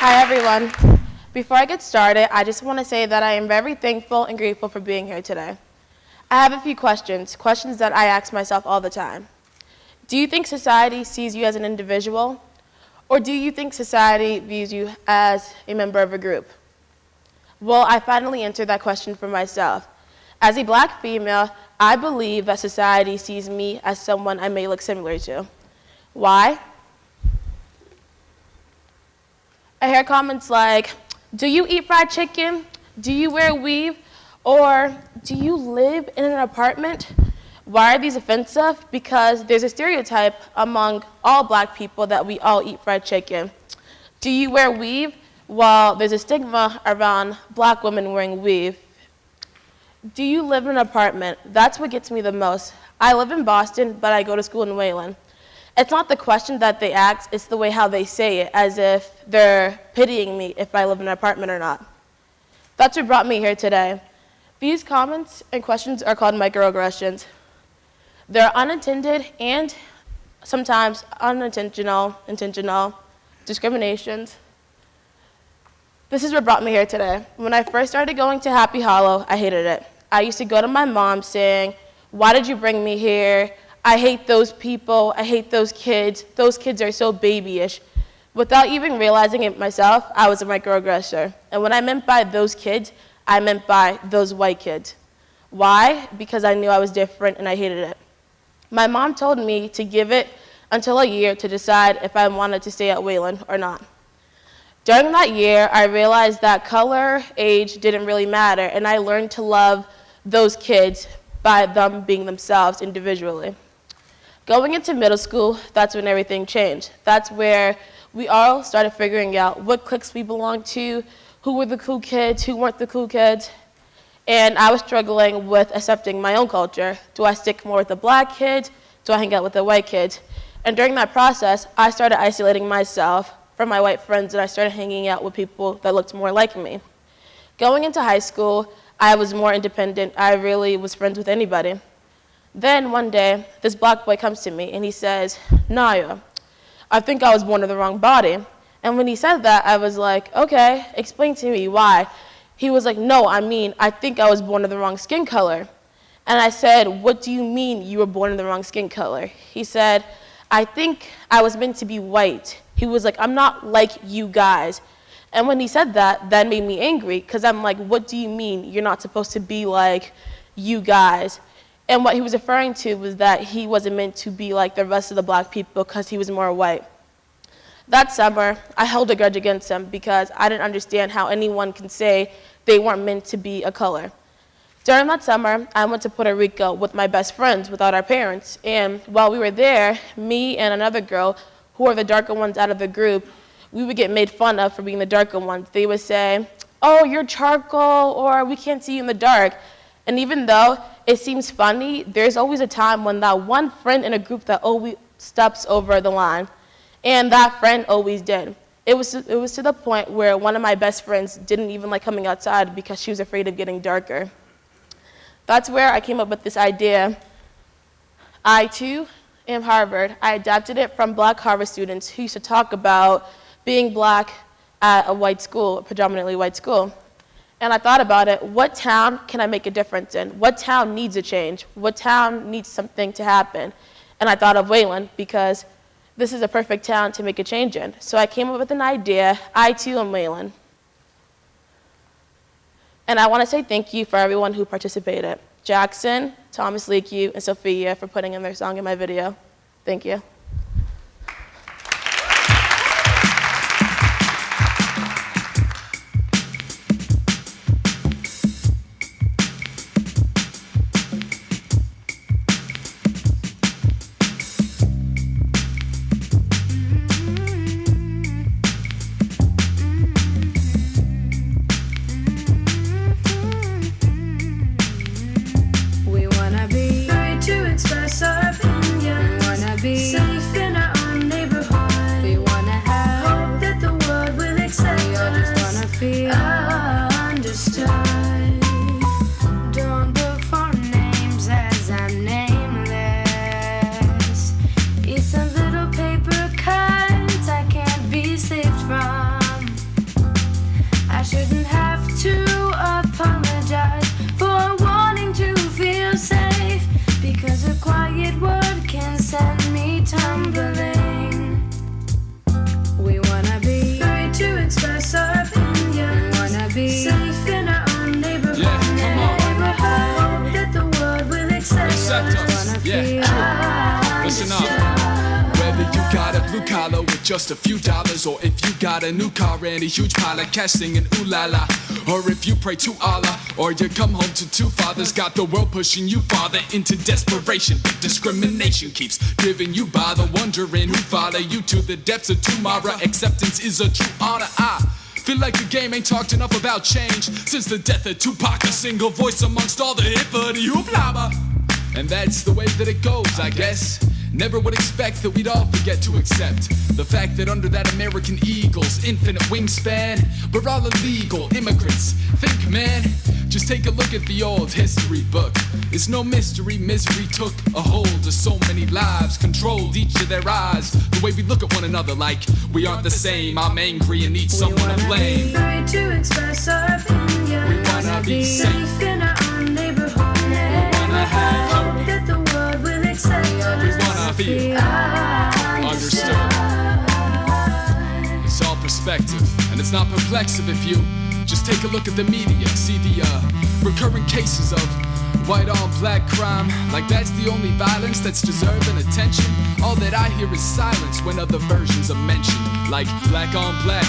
Hi, everyone. Before I get started, I just want to say that I am very thankful and grateful for being here today. I have a few questions that I ask myself all the time. Do you think society sees you as an individual? Or do you think society views you as a member of a group? Well, I finally answered that question for myself. As a Black female, I believe that society sees me as someone I may look similar to. Why? I hear comments like, do you eat fried chicken? Do you wear a weave? Or do you live in an apartment? Why are these offensive? Because there's a stereotype among all Black people that we all eat fried chicken. Do you wear weave? Well, there's a stigma around Black women wearing weave. Do you live in an apartment? That's what gets me the most. I live in Boston, but I go to school in Wayland. It's not the question that they ask, it's the way how they say it, as if they're pitying me if I live in an apartment or not. That's what brought me here today. These comments and questions are called microaggressions. They're unintended and sometimes intentional discriminations. This is what brought me here today. When I first started going to Happy Hollow, I hated it. I used to go to my mom saying, why did you bring me here? I hate those people, I hate those kids are so babyish. Without even realizing it myself, I was a microaggressor. And what I meant by those kids, I meant by those white kids. Why? Because I knew I was different and I hated it. My mom told me to give it until a year to decide if I wanted to stay at Wayland or not. During that year, I realized that color, age didn't really matter, and I learned to love those kids by them being themselves individually. Going into middle school, that's when everything changed. That's where we all started figuring out what cliques we belonged to, who were the cool kids, who weren't the cool kids. And I was struggling with accepting my own culture. Do I stick more with the Black kids? Do I hang out with the white kids? And during that process, I started isolating myself from my white friends, and I started hanging out with people that looked more like me. Going into high school, I was more independent. I really was friends with anybody. Then one day, this Black boy comes to me and he says, Naiya, I think I was born in the wrong body. And when he said that, I was like, okay, explain to me why. He was like, no, I think I was born in the wrong skin color. And I said, what do you mean you were born in the wrong skin color? He said, I think I was meant to be white. He was like, I'm not like you guys. And when he said that, that made me angry, because I'm like, what do you mean you're not supposed to be like you guys? And what he was referring to was that he wasn't meant to be like the rest of the Black people because he was more white. That summer, I held a grudge against him because I didn't understand how anyone can say they weren't meant to be a color. During that summer, I went to Puerto Rico with my best friends without our parents. And while we were there, me and another girl, who were the darker ones out of the group, we would get made fun of for being the darker ones. They would say, oh, you're charcoal, or we can't see you in the dark. And even though it seems funny, there's always a time when that one friend in a group that always steps over the line. And that friend always did. It was to the point where one of my best friends didn't even like coming outside because she was afraid of getting darker. That's where I came up with this idea. I, too, am Harvard. I adapted it from Black Harvard students who used to talk about being Black at a white school, a predominantly white school. And I thought about it, what town can I make a difference in? What town needs a change? What town needs something to happen? And I thought of Wayland because this is a perfect town to make a change in. So I came up with an idea. I, too, am Wayland. And I want to say thank you for everyone who participated. Jackson, Thomas Leakey, and Sophia for putting in their song in my video. Thank you. We wanna be free to express our opinions. We wanna be blue collar with just a few dollars, or if you got a new car and a huge pile of cash singing ooh la la, or if you pray to Allah, or you come home to two fathers, got the world pushing you farther into desperation. But discrimination keeps driving you by the wondering who follow you to the depths of tomorrow. Acceptance is a true honor. I feel like the game ain't talked enough about change since the death of Tupac, a single voice amongst all the hippity hoopla. And that's the way that it goes, I guess. Never would expect that we'd all forget to accept the fact that under that American eagle's infinite wingspan, we're all illegal immigrants. Think, man, just take a look at the old history book. It's no mystery, misery took a hold of so many lives, controlled each of their eyes. The way we look at one another like we aren't the same. I'm angry and need someone to blame. We wanna be free to express our opinions. We wanna be safe in our own neighborhood. We wanna have hope that the world will accept us. We wanna be understood. It's all perspective, and it's not perplexive if you just take a look at the media. See the recurring cases of white on black crime, like that's the only violence that's deserving attention. All that I hear is silence when other versions are mentioned, like black on black,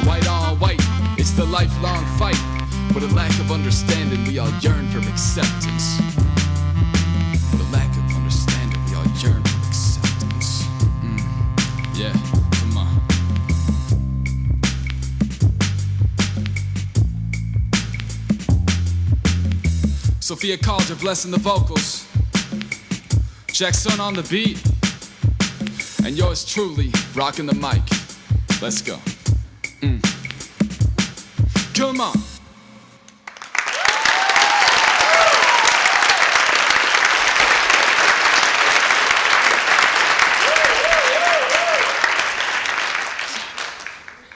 white on white. It's the lifelong fight, but a lack of understanding, we all yearn for acceptance. But a lack of understanding, we all yearn for acceptance. Yeah, come on. Sophia Calder blessing the vocals, Jackson on the beat, and yours truly rocking the mic. Let's go. Come on.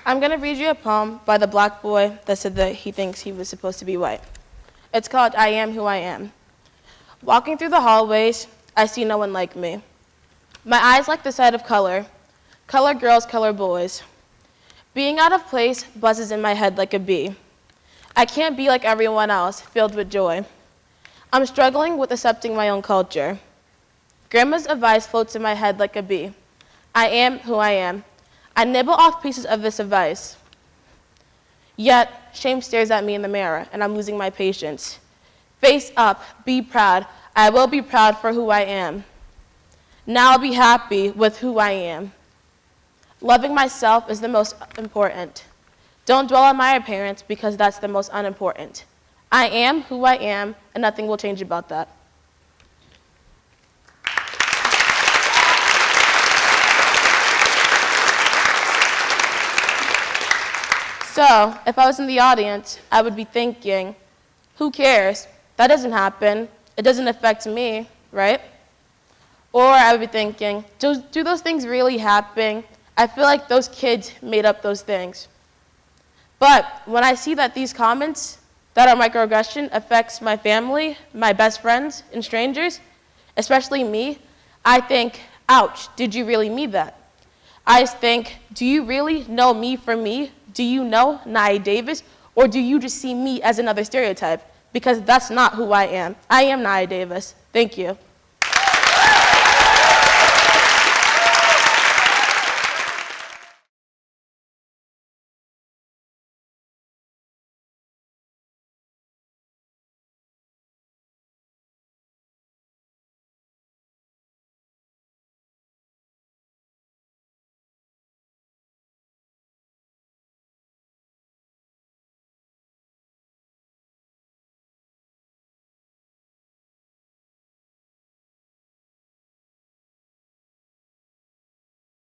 I'm going to read you a poem by the black boy that said that he thinks he was supposed to be white. It's called I Am Who I Am. Walking through the hallways, I see no one like me. My eyes like the sight of color. Color girls, color boys. Being out of place buzzes in my head like a bee. I can't be like everyone else, filled with joy. I'm struggling with accepting my own culture. Grandma's advice floats in my head like a bee. I am who I am. I nibble off pieces of this advice. Yet, shame stares at me in the mirror, and I'm losing my patience. Face up, be proud. I will be proud for who I am. Now I'll be happy with who I am. Loving myself is the most important. Don't dwell on my appearance because that's the most unimportant. I am who I am, and nothing will change about that. So, if I was in the audience, I would be thinking, who cares? That doesn't happen. It doesn't affect me, right? Or I would be thinking, do those things really happen? I feel like those kids made up those things. But when I see that these comments that are microaggression affects my family, my best friends, and strangers, especially me, I think, ouch, did you really mean that? I think, do you really know me for me? Do you know Naiya Davis? Or do you just see me as another stereotype? Because that's not who I am. I am Naiya Davis. Thank you.